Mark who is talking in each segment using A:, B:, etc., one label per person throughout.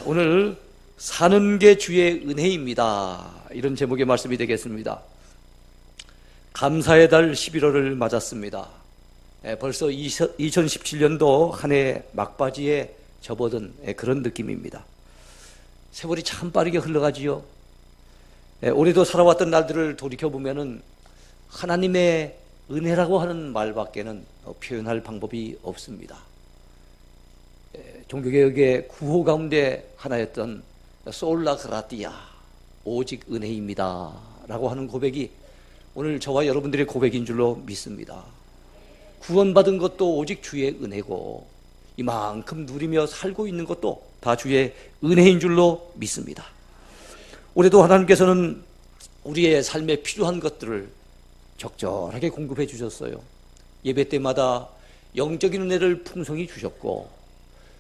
A: 오늘 사는 게 주의 은혜입니다. 이런 제목의 말씀이 되겠습니다. 감사의 달 11월을 맞았습니다. 벌써 2017년도 한 해 막바지에 접어든 그런 느낌입니다. 세월이 참 빠르게 흘러가지요. 올해도 살아왔던 날들을 돌이켜보면 하나님의 은혜라고 하는 말밖에는 표현할 방법이 없습니다. 종교개혁의 구호 가운데 하나였던 솔라 그라티아, 오직 은혜입니다 라고 하는 고백이 오늘 저와 여러분들의 고백인 줄로 믿습니다. 구원받은 것도 오직 주의 은혜고 이만큼 누리며 살고 있는 것도 다 주의 은혜인 줄로 믿습니다. 올해도 하나님께서는 우리의 삶에 필요한 것들을 적절하게 공급해 주셨어요. 예배 때마다 영적인 은혜를 풍성히 주셨고,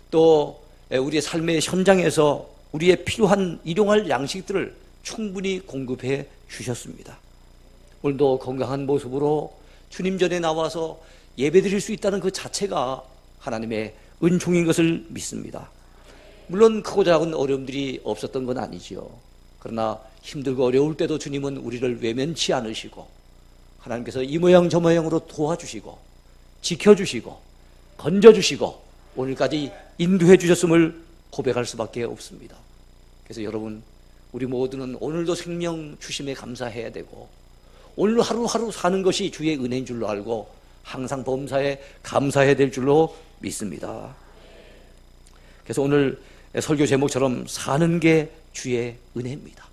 A: 또 우리의 삶의 현장에서 우리의 필요한 일용할 양식들을 충분히 공급해 주셨습니다. 오늘도 건강한 모습으로 주님 전에 나와서 예배드릴 수 있다는 그 자체가 하나님의 은총인 것을 믿습니다. 물론 크고 작은 어려움들이 없었던 건 아니지요. 그러나 힘들고 어려울 때도 주님은 우리를 외면치 않으시고 하나님께서 이 모양 저 모양으로 도와주시고 지켜주시고 건져주시고 오늘까지 인도해 주셨음을 고백할 수밖에 없습니다. 그래서 여러분, 우리 모두는 오늘도 생명 주심에 감사해야 되고 오늘 하루하루 사는 것이 주의 은혜인 줄로 알고 항상 범사에 감사해야 될 줄로 믿습니다. 그래서 오늘 설교 제목처럼 사는 게 주의 은혜입니다.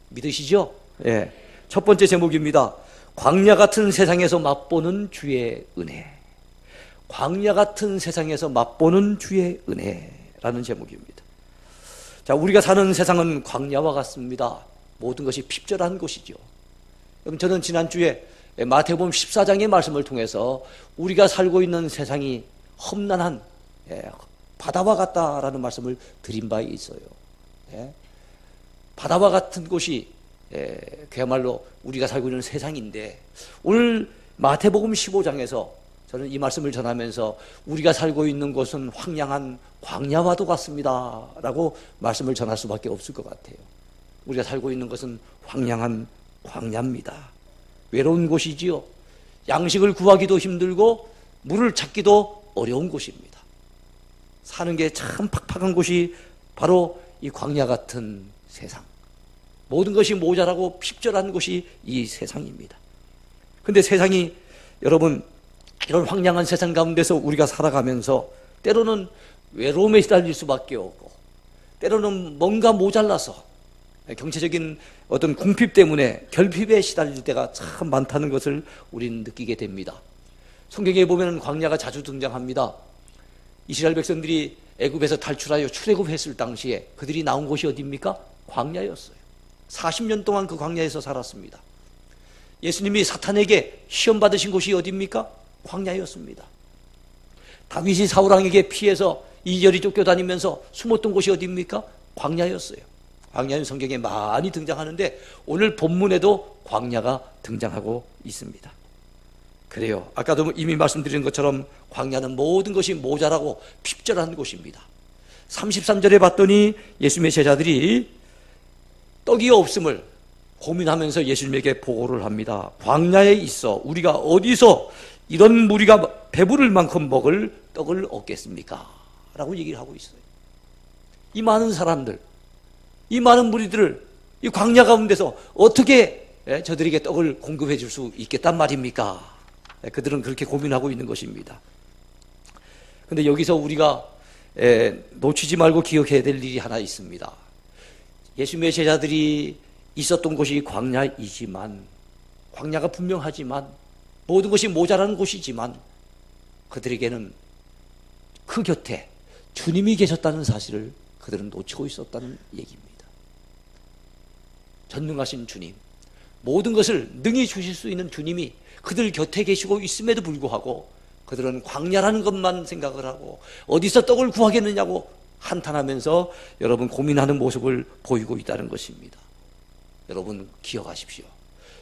A: 믿으시죠? 예. 첫 번째 제목입니다. 광야 같은 세상에서 맛보는 주의 은혜. 광야 같은 세상에서 맛보는 주의 은혜라는 제목입니다. 자, 우리가 사는 세상은 광야와 같습니다. 모든 것이 핍절한 곳이죠. 여러분, 저는 지난주에 마태복음 14장의 말씀을 통해서 우리가 살고 있는 세상이 험난한 바다와 같다라는 말씀을 드린 바 있어요. 바다와 같은 곳이 그야말로 우리가 살고 있는 세상인데, 오늘 마태복음 15장에서 저는 이 말씀을 전하면서 우리가 살고 있는 곳은 황량한 광야와도 같습니다 라고 말씀을 전할 수밖에 없을 것 같아요. 우리가 살고 있는 것은 황량한 광야입니다. 외로운 곳이지요. 양식을 구하기도 힘들고 물을 찾기도 어려운 곳입니다. 사는 게 참 팍팍한 곳이 바로 이 광야 같은 세상, 모든 것이 모자라고 핍절한 곳이 이 세상입니다. 근데 세상이, 여러분, 이런 황량한 세상 가운데서 우리가 살아가면서 때로는 외로움에 시달릴 수밖에 없고, 때로는 뭔가 모자라서 경제적인 어떤 궁핍 때문에 결핍에 시달릴 때가 참 많다는 것을 우리는 느끼게 됩니다. 성경에 보면 광야가 자주 등장합니다. 이스라엘 백성들이 애굽에서 탈출하여 출애굽했을 당시에 그들이 나온 곳이 어디입니까? 광야였어요. 40년 동안 그 광야에서 살았습니다. 예수님이 사탄에게 시험 받으신 곳이 어디입니까? 광야였습니다. 다윗이 사울왕에게 피해서 이리저리 쫓겨다니면서 숨었던 곳이 어디입니까? 광야였어요. 광야는 성경에 많이 등장하는데 오늘 본문에도 광야가 등장하고 있습니다. 그래요. 아까도 이미 말씀드린 것처럼 광야는 모든 것이 모자라고 핍절한 곳입니다. 33절에 봤더니 예수님의 제자들이 떡이 없음을 고민하면서 예수님에게 보고를 합니다. 광야에 있어 우리가 어디서 이런 무리가 배부를 만큼 먹을 떡을 얻겠습니까? 라고 얘기를 하고 있어요. 이 많은 사람들, 이 많은 무리들을 이 광야 가운데서 어떻게 저들에게 떡을 공급해 줄 수 있겠단 말입니까? 그들은 그렇게 고민하고 있는 것입니다. 그런데 여기서 우리가 놓치지 말고 기억해야 될 일이 하나 있습니다. 예수님의 제자들이 있었던 곳이 광야이지만, 광야가 분명하지만, 모든 것이 모자라는 곳이지만 그들에게는 그 곁에 주님이 계셨다는 사실을 그들은 놓치고 있었다는 얘기입니다. 전능하신 주님, 모든 것을 능히 주실 수 있는 주님이 그들 곁에 계시고 있음에도 불구하고 그들은 광야라는 것만 생각을 하고 어디서 떡을 구하겠느냐고 한탄하면서 여러분 고민하는 모습을 보이고 있다는 것입니다. 여러분 기억하십시오.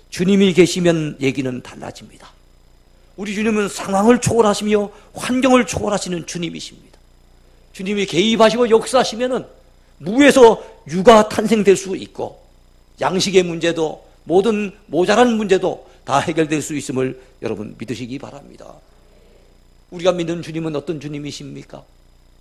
A: 주님이 계시면 얘기는 달라집니다. 우리 주님은 상황을 초월하시며 환경을 초월하시는 주님이십니다. 주님이 개입하시고 역사하시면은 무에서 유가 탄생될 수 있고, 양식의 문제도, 모든 모자란 문제도 다 해결될 수 있음을 여러분 믿으시기 바랍니다. 우리가 믿는 주님은 어떤 주님이십니까?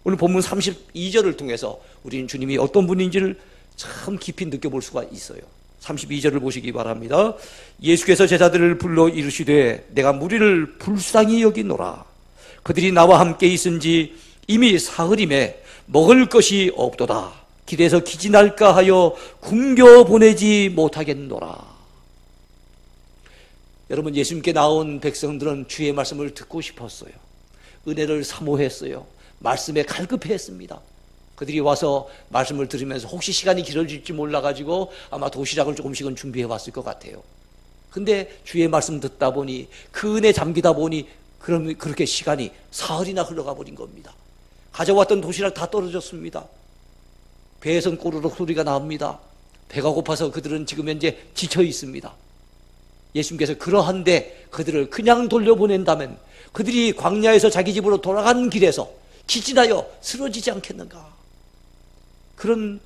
A: 오늘 본문 32절을 통해서 우리는 주님이 어떤 분인지를 참 깊이 느껴볼 수가 있어요. 32절을 보시기 바랍니다. 예수께서 제자들을 불러 이르시되 내가 무리를 불쌍히 여기노라. 그들이 나와 함께 있은지 이미 사흘임에 먹을 것이 없도다. 길에서 기진할까 하여 굶겨 보내지 못하겠노라. 여러분, 예수님께 나온 백성들은 주의 말씀을 듣고 싶었어요. 은혜를 사모했어요. 말씀에 갈급했습니다. 그들이 와서 말씀을 들으면서 혹시 시간이 길어질지 몰라가지고 아마 도시락을 조금씩은 준비해 왔을 것 같아요. 근데 주의 말씀 듣다 보니, 그 은혜 잠기다 보니 그렇게 시간이 사흘이나 흘러가 버린 겁니다. 가져왔던 도시락 다 떨어졌습니다. 배에선 꼬르륵 소리가 나옵니다. 배가 고파서 그들은 지금 현재 지쳐 있습니다. 예수님께서 그러한데 그들을 그냥 돌려보낸다면 그들이 광야에서 자기 집으로 돌아간 길에서 기진하여 쓰러지지 않겠는가? 그런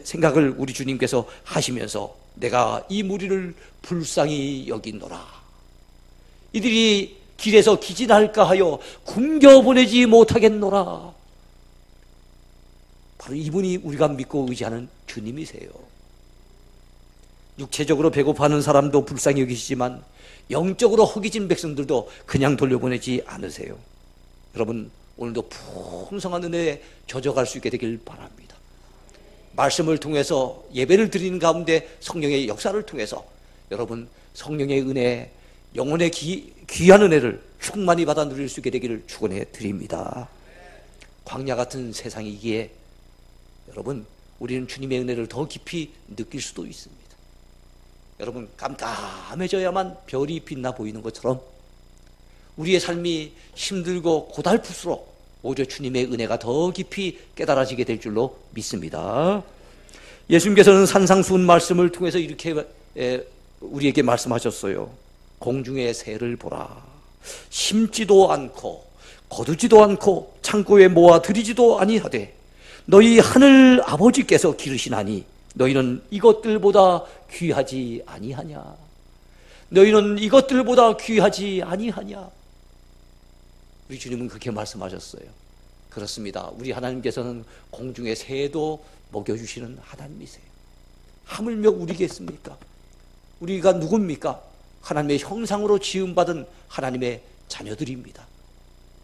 A: 생각을 우리 주님께서 하시면서 내가 이 무리를 불쌍히 여기노라. 이들이 길에서 기진할까 하여 굶겨보내지 못하겠노라. 바로 이분이 우리가 믿고 의지하는 주님이세요. 육체적으로 배고파하는 사람도 불쌍히 여기시지만 영적으로 허기진 백성들도 그냥 돌려보내지 않으세요. 여러분, 오늘도 풍성한 은혜에 젖어갈 수 있게 되길 바랍니다. 말씀을 통해서 예배를 드리는 가운데 성령의 역사를 통해서 여러분 성령의 은혜, 영혼의 귀한 은혜를 충만히 받아 누릴 수 있게 되기를 축원해 드립니다. 광야 같은 세상이기에 여러분 우리는 주님의 은혜를 더 깊이 느낄 수도 있습니다. 여러분, 깜깜해져야만 별이 빛나 보이는 것처럼 우리의 삶이 힘들고 고달플수록 오히려 주님의 은혜가 더 깊이 깨달아지게 될 줄로 믿습니다. 예수님께서는 산상수훈 말씀을 통해서 이렇게 우리에게 말씀하셨어요. 공중의 새를 보라. 심지도 않고 거두지도 않고 창고에 모아 들이지도 아니하되 너희 하늘 아버지께서 기르시나니 너희는 이것들보다 귀하지 아니하냐? 너희는 이것들보다 귀하지 아니하냐? 우리 주님은 그렇게 말씀하셨어요. 그렇습니다. 우리 하나님께서는 공중의 새도 먹여주시는 하나님이세요. 하물며 우리겠습니까? 우리가 누굽니까? 하나님의 형상으로 지음받은 하나님의 자녀들입니다.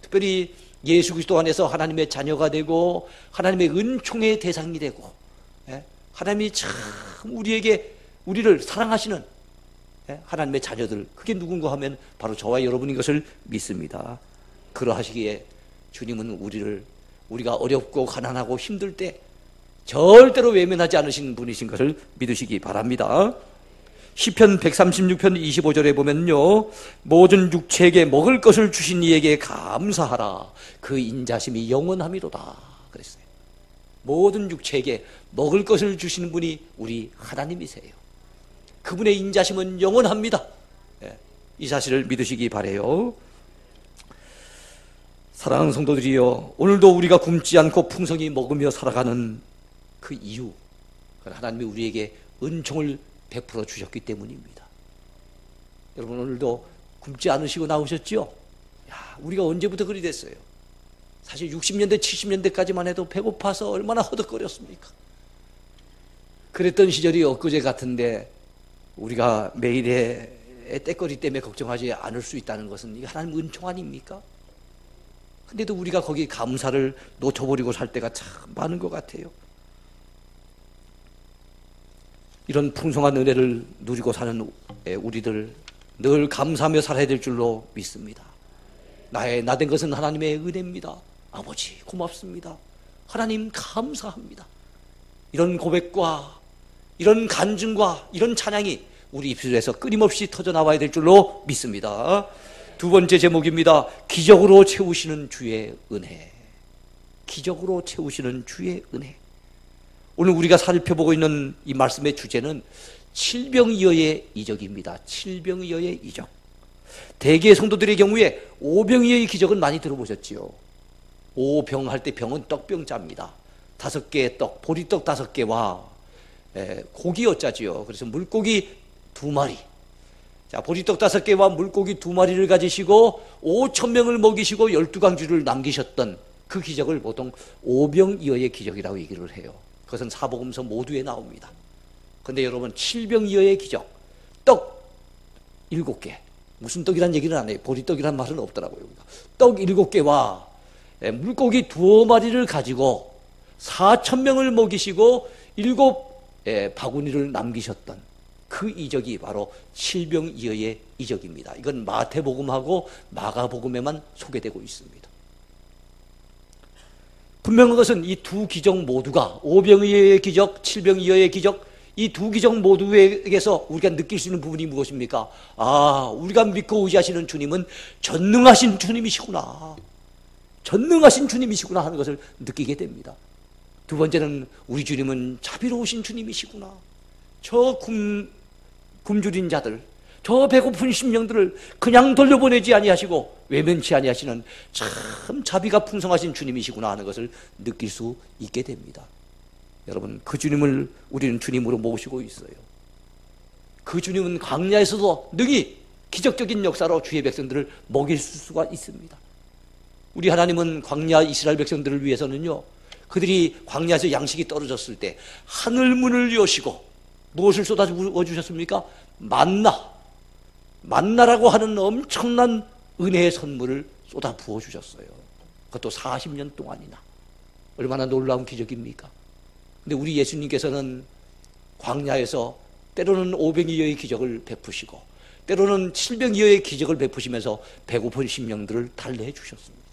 A: 특별히 예수 그리스도 안에서 하나님의 자녀가 되고 하나님의 은총의 대상이 되고 하나님이 참 우리를 사랑하시는 하나님의 자녀들, 그게 누군가 하면 바로 저와 여러분인 것을 믿습니다. 그러하시기에 주님은 우리가 어렵고 가난하고 힘들 때 절대로 외면하지 않으신 분이신 것을 믿으시기 바랍니다. 시편 136편 25절에 보면요, 모든 육체에게 먹을 것을 주신 이에게 감사하라. 그 인자심이 영원함이로다 그랬어요. 모든 육체에게 먹을 것을 주시는 분이 우리 하나님이세요. 그분의 인자심은 영원합니다. 이 사실을 믿으시기 바라요. 사랑하는 성도들이여, 오늘도 우리가 굶지 않고 풍성히 먹으며 살아가는 그 이유, 하나님이 우리에게 은총을 베풀어 주셨기 때문입니다. 여러분, 오늘도 굶지 않으시고 나오셨죠? 우리가 언제부터 그리 됐어요? 사실 60년대 70년대까지만 해도 배고파서 얼마나 허덕거렸습니까? 그랬던 시절이 엊그제 같은데 우리가 매일의 때거리 때문에 걱정하지 않을 수 있다는 것은 이게 하나님 은총 아닙니까? 근데도 우리가 거기 감사를 놓쳐버리고 살 때가 참 많은 것 같아요. 이런 풍성한 은혜를 누리고 사는 우리들 늘 감사하며 살아야 될 줄로 믿습니다. 나된 것은 하나님의 은혜입니다. 아버지 고맙습니다. 하나님 감사합니다. 이런 고백과 이런 간증과 이런 찬양이 우리 입술에서 끊임없이 터져나와야 될 줄로 믿습니다. 두 번째 제목입니다. 기적으로 채우시는 주의 은혜. 기적으로 채우시는 주의 은혜. 오늘 우리가 살펴보고 있는 이 말씀의 주제는 칠병이어의 이적입니다. 칠병이어의 이적. 대개 성도들의 경우에 오병이어의 기적은 많이 들어보셨지요. 오병 할 때 병은 떡병자입니다. 5개의 떡, 보리떡 5개와 고기 어짜지요. 그래서 물고기 2마리. 자, 보리떡 5개와 물고기 2마리를 가지시고 5,000명을 먹이시고 12강주를 남기셨던 그 기적을 보통 오병이어의 기적이라고 얘기를 해요. 그것은 사복음서 모두에 나옵니다. 그런데 여러분, 칠병이어의 기적, 떡 7개. 무슨 떡이란 얘기는 안 해요. 보리떡이란 말은 없더라고요. 떡 7개와 물고기 2마리를 가지고 4,000명을 먹이시고 7 바구니를 남기셨던 그 이적이 바로 칠병이어의 이적입니다. 이건 마태복음하고 마가복음에만 소개되고 있습니다. 분명한 것은 이 두 기적 모두가, 오병이어의 기적, 칠병이어의 기적, 이 두 기적 모두에게서 우리가 느낄 수 있는 부분이 무엇입니까? 아, 우리가 믿고 의지하시는 주님은 전능하신 주님이시구나, 전능하신 주님이시구나 하는 것을 느끼게 됩니다. 두 번째는 우리 주님은 자비로우신 주님이시구나. 저 굶주린 자들, 저 배고픈 심령들을 그냥 돌려보내지 아니하시고 외면치 아니하시는 참 자비가 풍성하신 주님이시구나 하는 것을 느낄 수 있게 됩니다. 여러분, 그 주님을 우리는 주님으로 모시고 있어요. 그 주님은 광야에서도 능히 기적적인 역사로 주의 백성들을 먹일 수가 있습니다. 우리 하나님은 광야 이스라엘 백성들을 위해서는요, 그들이 광야에서 양식이 떨어졌을 때 하늘 문을 여시고 무엇을 쏟아부어 주셨습니까? 만나라고 하는 엄청난 은혜의 선물을 쏟아부어 주셨어요. 그것도 40년 동안이나. 얼마나 놀라운 기적입니까? 근데 우리 예수님께서는 광야에서 때로는 오병이어의 기적을 베푸시고 때로는 칠병이어의 기적을 베푸시면서 배고픈 심령들을 달래해 주셨습니다.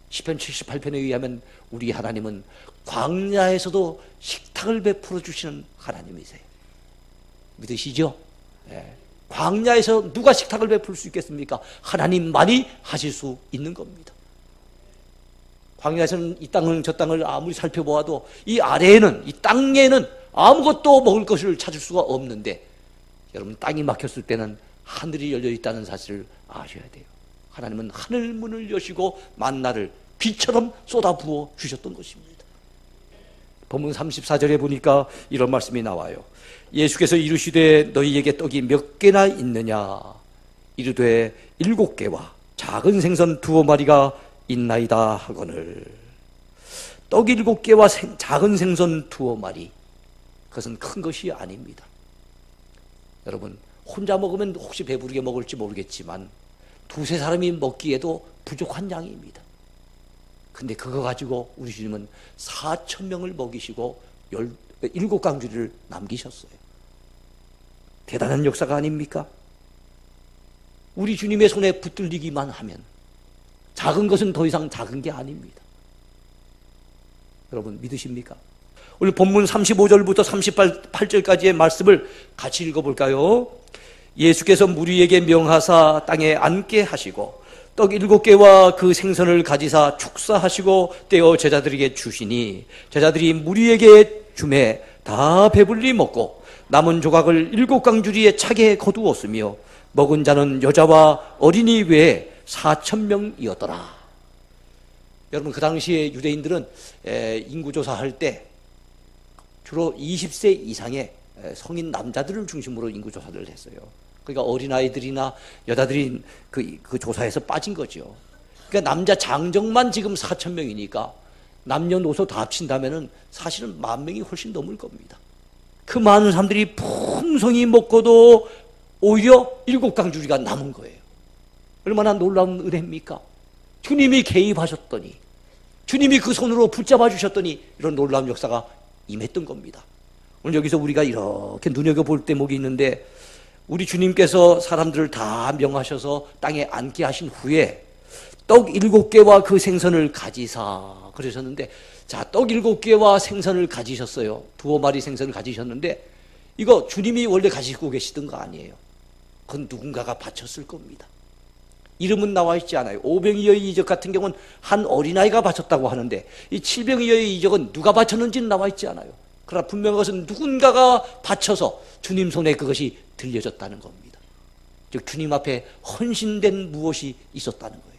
A: 시편 78편에 의하면 우리 하나님은 광야에서도 식탁을 베풀어 주시는 하나님이세요. 믿으시죠? 네. 광야에서 누가 식탁을 베풀 수 있겠습니까? 하나님만이 하실 수 있는 겁니다. 광야에서는 이 땅을 저 땅을 아무리 살펴보아도 이 아래에는, 이 땅에는 아무것도 먹을 것을 찾을 수가 없는데, 여러분, 땅이 막혔을 때는 하늘이 열려 있다는 사실을 아셔야 돼요. 하나님은 하늘 문을 여시고 만나를 비처럼 쏟아부어 주셨던 것입니다. 본문 34절에 보니까 이런 말씀이 나와요. 예수께서 이르시되 너희에게 떡이 몇 개나 있느냐? 이르되 7개와 작은 생선 2마리가 있나이다 하거늘. 떡 7개와 작은 생선 2마리, 그것은 큰 것이 아닙니다. 여러분, 혼자 먹으면 혹시 배부르게 먹을지 모르겠지만 2-3사람이 먹기에도 부족한 양입니다. 근데 그거 가지고 우리 주님은 4,000명을 먹이시고 7강주리를 남기셨어요. 대단한 역사가 아닙니까? 우리 주님의 손에 붙들리기만 하면 작은 것은 더 이상 작은 게 아닙니다. 여러분, 믿으십니까? 오늘 본문 35절부터 38절까지의 말씀을 같이 읽어볼까요? 예수께서 무리에게 명하사 땅에 앉게 하시고 떡 7개와 그 생선을 가지사 축사하시고 떼어 제자들에게 주시니 제자들이 무리에게 주매 다 배불리 먹고 남은 조각을 7강주리에 차게 거두었으며 먹은 자는 여자와 어린이 외에 4,000명이었더라. 여러분, 그 당시에 유대인들은 인구조사할 때 주로 20세 이상의 성인 남자들을 중심으로 인구조사를 했어요. 그러니까 어린아이들이나 여자들이 그 조사에서 빠진 거죠. 그러니까 남자 장정만 지금 4,000명이니까 남녀노소 다 합친다면은 사실은 10,000명이 훨씬 넘을 겁니다. 그 많은 사람들이 풍성히 먹고도 오히려 7강주리가 남은 거예요. 얼마나 놀라운 은혜입니까? 주님이 개입하셨더니, 주님이 그 손으로 붙잡아 주셨더니 이런 놀라운 역사가 임했던 겁니다. 오늘 여기서 우리가 이렇게 눈여겨볼 대목이 있는데, 우리 주님께서 사람들을 다 명하셔서 땅에 앉게 하신 후에 떡 7개와 그 생선을 가지사 그러셨는데, 자, 떡 7개와 생선을 가지셨어요. 2마리 생선을 가지셨는데 이거 주님이 원래 가지고 계시던 거 아니에요. 그건 누군가가 바쳤을 겁니다. 이름은 나와 있지 않아요. 오병이어의 이적 같은 경우는 한 어린아이가 바쳤다고 하는데, 이 칠병이어의 이적은 누가 바쳤는지는 나와 있지 않아요. 그러나 분명한 것은 누군가가 바쳐서 주님 손에 그것이 들려졌다는 겁니다. 즉 주님 앞에 헌신된 무엇이 있었다는 거예요.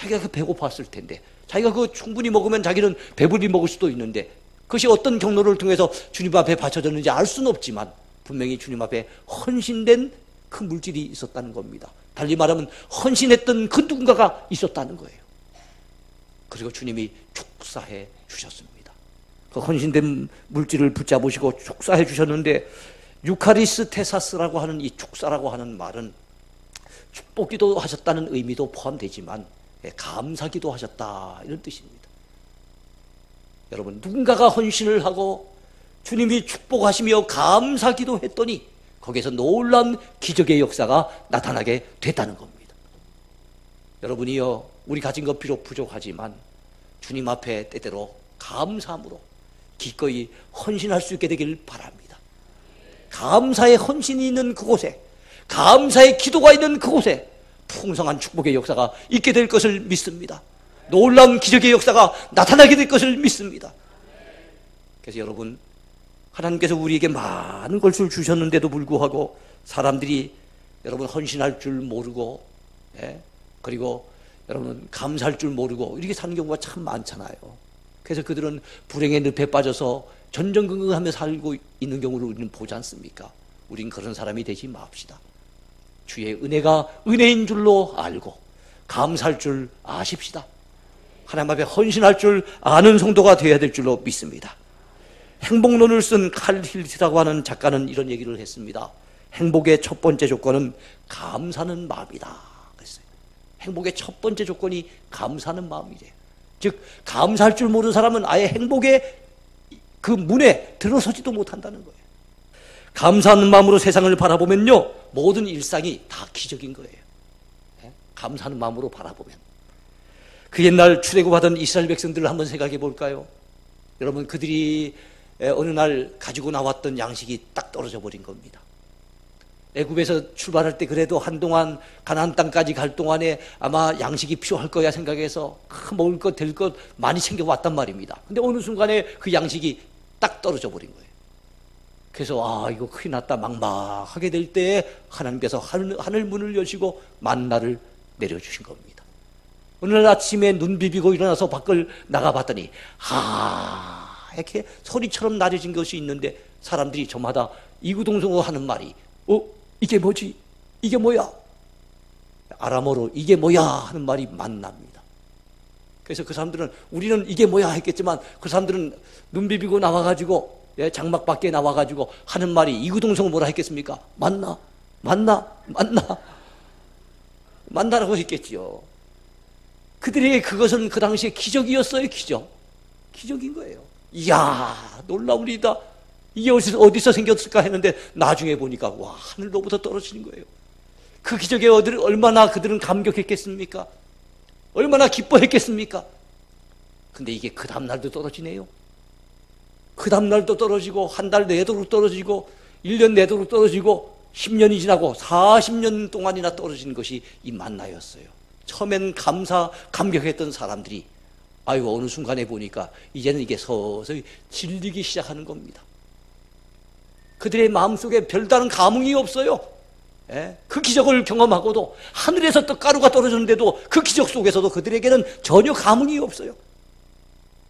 A: 자기가 배고팠을 텐데, 자기가 그거 충분히 먹으면 자기는 배불리 먹을 수도 있는데, 그것이 어떤 경로를 통해서 주님 앞에 바쳐졌는지 알 수는 없지만 분명히 주님 앞에 헌신된 그 물질이 있었다는 겁니다. 달리 말하면 헌신했던 그 누군가가 있었다는 거예요. 그리고 주님이 축사해 주셨습니다. 그 헌신된 물질을 붙잡으시고 축사해 주셨는데, 유카리스테사스라고 하는 이 축사라고 하는 말은 축복기도 하셨다는 의미도 포함되지만 감사기도 하셨다, 이런 뜻입니다. 여러분, 누군가가 헌신을 하고 주님이 축복하시며 감사기도 했더니 거기에서 놀라운 기적의 역사가 나타나게 됐다는 겁니다. 여러분이요, 우리 가진 것 비록 부족하지만 주님 앞에 때때로 감사함으로 기꺼이 헌신할 수 있게 되길 바랍니다. 감사의 헌신이 있는 그곳에, 감사의 기도가 있는 그곳에 풍성한 축복의 역사가 있게 될 것을 믿습니다. 놀라운 기적의 역사가 나타나게 될 것을 믿습니다. 그래서 여러분, 하나님께서 우리에게 많은 것을 주셨는데도 불구하고 사람들이 여러분 헌신할 줄 모르고, 그리고 여러분 감사할 줄 모르고 이렇게 사는 경우가 참 많잖아요. 그래서 그들은 불행의 늪에 빠져서 전전긍긍하며 살고 있는 경우를 우리는 보지 않습니까? 우린 그런 사람이 되지 맙시다. 주의 은혜가 은혜인 줄로 알고 감사할 줄 아십시다. 하나님 앞에 헌신할 줄 아는 성도가 되어야 될 줄로 믿습니다. 행복론을 쓴 칼 힐트라고 하는 작가는 이런 얘기를 했습니다. 행복의 첫 번째 조건은 감사하는 마음이다 그랬어요. 행복의 첫 번째 조건이 감사하는 마음이래요. 즉 감사할 줄 모르는 사람은 아예 행복의 그 문에 들어서지도 못한다는 거예요. 감사하는 마음으로 세상을 바라보면요, 모든 일상이 다 기적인 거예요. 감사하는 마음으로 바라보면. 그 옛날 출애굽하던 이스라엘 백성들을 한번 생각해 볼까요? 여러분, 그들이 어느 날 가지고 나왔던 양식이 딱 떨어져 버린 겁니다. 애굽에서 출발할 때 그래도 한동안 가나안 땅까지 갈 동안에 아마 양식이 필요할 거야 생각해서 먹을 것 될 것 많이 챙겨왔단 말입니다. 근데 어느 순간에 그 양식이 딱 떨어져 버린 거예요. 그래서 이거 큰일 났다, 막막하게 될 때에 하나님께서 하늘 문을 여시고 만나를 내려주신 겁니다. 어느 날 아침에 눈 비비고 일어나서 밖을 나가봤더니 이렇게 소리처럼 낮아진 것이 있는데 사람들이 저마다 이구동성으로 하는 말이 이게 뭐지? 이게 뭐야? 아람어로 이게 뭐야? 하는 말이 만납니다. 그래서 그 사람들은 우리는 이게 뭐야 했겠지만 그 사람들은 눈 비비고 나와가지고 장막 밖에 나와가지고 하는 말이 이구동성으로 뭐라 했겠습니까? 만나라고 했겠지요. 그들에게 그것은 그 당시에 기적이었어요. 기적인 거예요. 이야, 놀라우리다. 이게 어디서 생겼을까 했는데 나중에 보니까 하늘로부터 떨어지는 거예요. 그 기적에 얼마나 그들은 감격했겠습니까? 얼마나 기뻐했겠습니까? 근데 이게 그 다음날도 떨어지네요. 그 다음날도 떨어지고 한 달 내도록 떨어지고 1년 내도록 떨어지고 10년이 지나고 40년 동안이나 떨어지는 것이 이 만나였어요. 처음엔 감격했던 사람들이 어느 순간에 보니까 이제는 이게 서서히 질리기 시작하는 겁니다. 그들의 마음속에 별다른 감흥이 없어요. 그 기적을 경험하고도 하늘에서 떡가루가 떨어졌는데도 그 기적 속에서도 그들에게는 전혀 감흥이 없어요.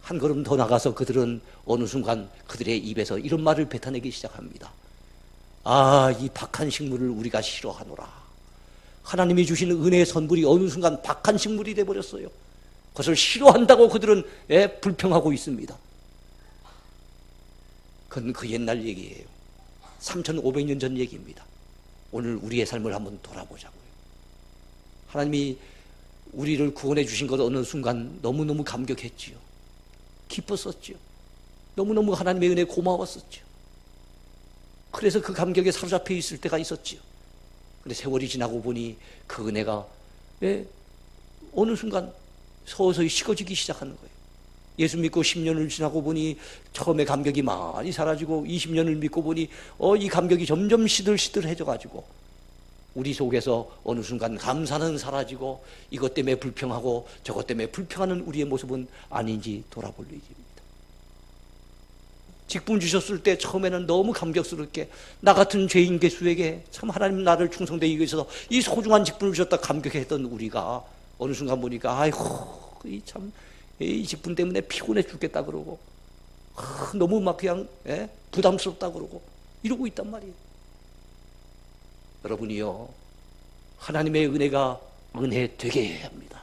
A: 한 걸음 더 나가서 그들은 어느 순간 그들의 입에서 이런 말을 뱉어내기 시작합니다. 이 박한 식물을 우리가 싫어하노라. 하나님이 주시는 은혜의 선물이 어느 순간 박한 식물이 되어버렸어요. 그것을 싫어한다고 그들은 불평하고 있습니다. 그건 그 옛날 얘기예요. 3,500년 전 얘기입니다. 오늘 우리의 삶을 한번 돌아보자고요. 하나님이 우리를 구원해 주신 것 어느 순간 너무너무 감격했지요. 기뻤었지요. 너무너무 하나님의 은혜에 고마웠었지요. 그래서 그 감격에 사로잡혀 있을 때가 있었지요. 근데 세월이 지나고 보니 그 은혜가 어느 순간 서서히 식어지기 시작하는 거예요. 예수 믿고 10년을 지나고 보니 처음에 감격이 많이 사라지고 20년을 믿고 보니 이 감격이 점점 시들시들해져 가지고 우리 속에서 어느 순간 감사는 사라지고 이것 때문에 불평하고 저것 때문에 불평하는 우리의 모습은 아닌지 돌아볼 일입니다. 직분 주셨을 때 처음에는 너무 감격스럽게 나 같은 죄인 개수에게 참 하나님 나를 충성되게 위해서 이 소중한 직분을 주셨다 감격했던 우리가 어느 순간 보니까 아이고 이 직분 때문에 피곤해 죽겠다 그러고 너무 막 그냥 부담스럽다 그러고 이러고 있단 말이에요. 여러분이요, 하나님의 은혜가 은혜 되게 해야 합니다.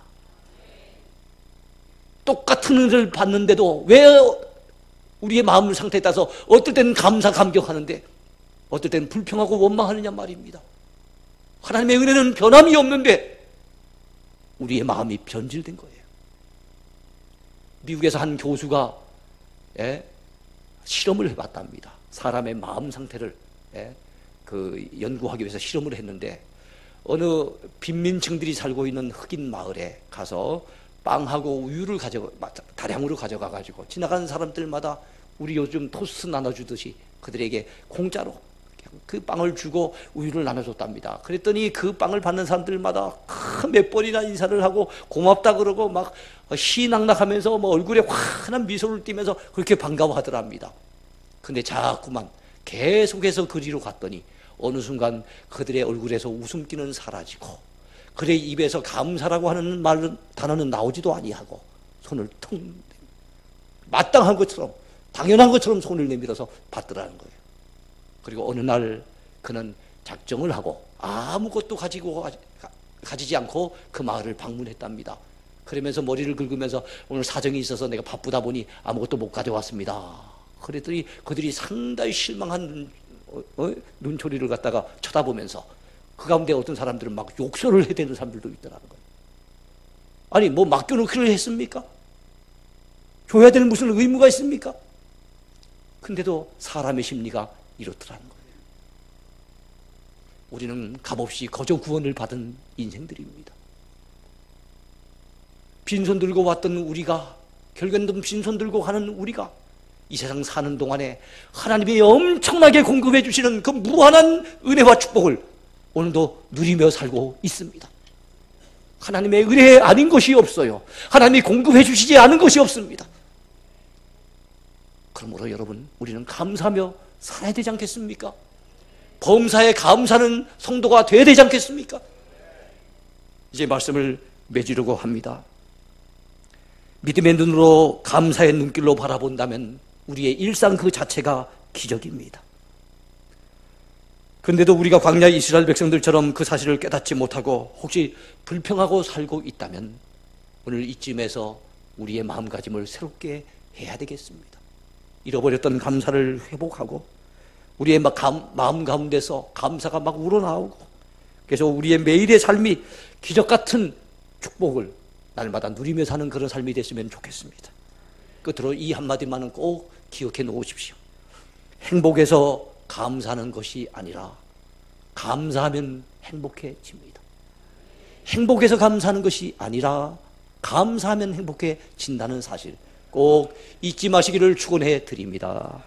A: 똑같은 은혜를 받는데도 왜 우리의 마음 상태에 따라서 어떨 때는 감사 감격하는데 어떨 때는 불평하고 원망하느냐 말입니다. 하나님의 은혜는 변함이 없는데 우리의 마음이 변질된 거예요. 미국에서 한 교수가 실험을 해봤답니다. 사람의 마음 상태를 연구하기 위해서 실험을 했는데 어느 빈민층들이 살고 있는 흑인 마을에 가서 빵하고 우유를 다량으로 가져가가지고 지나가는 사람들마다 우리 요즘 토스트 나눠주듯이 그들에게 공짜로 그 빵을 주고 우유를 나눠줬답니다. 그랬더니 그 빵을 받는 사람들마다 몇 번이나 인사를 하고 고맙다 그러고 막 희낙낙하면서 얼굴에 환한 미소를 띠면서 그렇게 반가워하더랍니다. 근데 자꾸만 계속해서 그리로 갔더니 어느 순간 그들의 얼굴에서 웃음기는 사라지고 그들의 입에서 감사라고 하는 단어는 나오지도 아니하고 손을 텅 마땅한 것처럼 당연한 것처럼 손을 내밀어서 받더라는 거예요. 그리고 어느 날 그는 작정을 하고 아무것도 가지지 않고 그 마을을 방문했답니다. 그러면서 머리를 긁으면서 오늘 사정이 있어서 내가 바쁘다 보니 아무것도 못 가져왔습니다. 그랬더니 그들이 상당히 실망한 눈초리를 갖다가 쳐다보면서 그 가운데 어떤 사람들은 막 욕설을 해대는 사람들도 있더라는 거예요. 아니 맡겨놓기를 했습니까? 줘야 되는 무슨 의무가 있습니까? 근데도 사람의 심리가 이렇더라는 거예요. 우리는 값없이 거저 구원을 받은 인생들입니다. 빈손 들고 왔던 우리가, 결국에는 빈손 들고 가는 우리가 이 세상 사는 동안에 하나님이 엄청나게 공급해 주시는 그 무한한 은혜와 축복을 오늘도 누리며 살고 있습니다. 하나님의 은혜 아닌 것이 없어요. 하나님이 공급해 주시지 않은 것이 없습니다. 그러므로 여러분, 우리는 감사하며 살아야 되지 않겠습니까? 범사에 감사하는 성도가 되어야 되지 않겠습니까? 이제 말씀을 맺으려고 합니다. 믿음의 눈으로 감사의 눈길로 바라본다면 우리의 일상 그 자체가 기적입니다. 그런데도 우리가 광야 이스라엘 백성들처럼 그 사실을 깨닫지 못하고 혹시 불평하고 살고 있다면 오늘 이쯤에서 우리의 마음가짐을 새롭게 해야 되겠습니다. 잃어버렸던 감사를 회복하고 우리의 마음 가운데서 감사가 막 우러나오고 그래서 우리의 매일의 삶이 기적 같은 축복을 날마다 누리며 사는 그런 삶이 됐으면 좋겠습니다. 끝으로 이 한마디만은 꼭 기억해 놓으십시오. 행복해서 감사하는 것이 아니라 감사하면 행복해집니다. 행복해서 감사하는 것이 아니라 감사하면 행복해진다는 사실 꼭 잊지 마시기를 축원해 드립니다.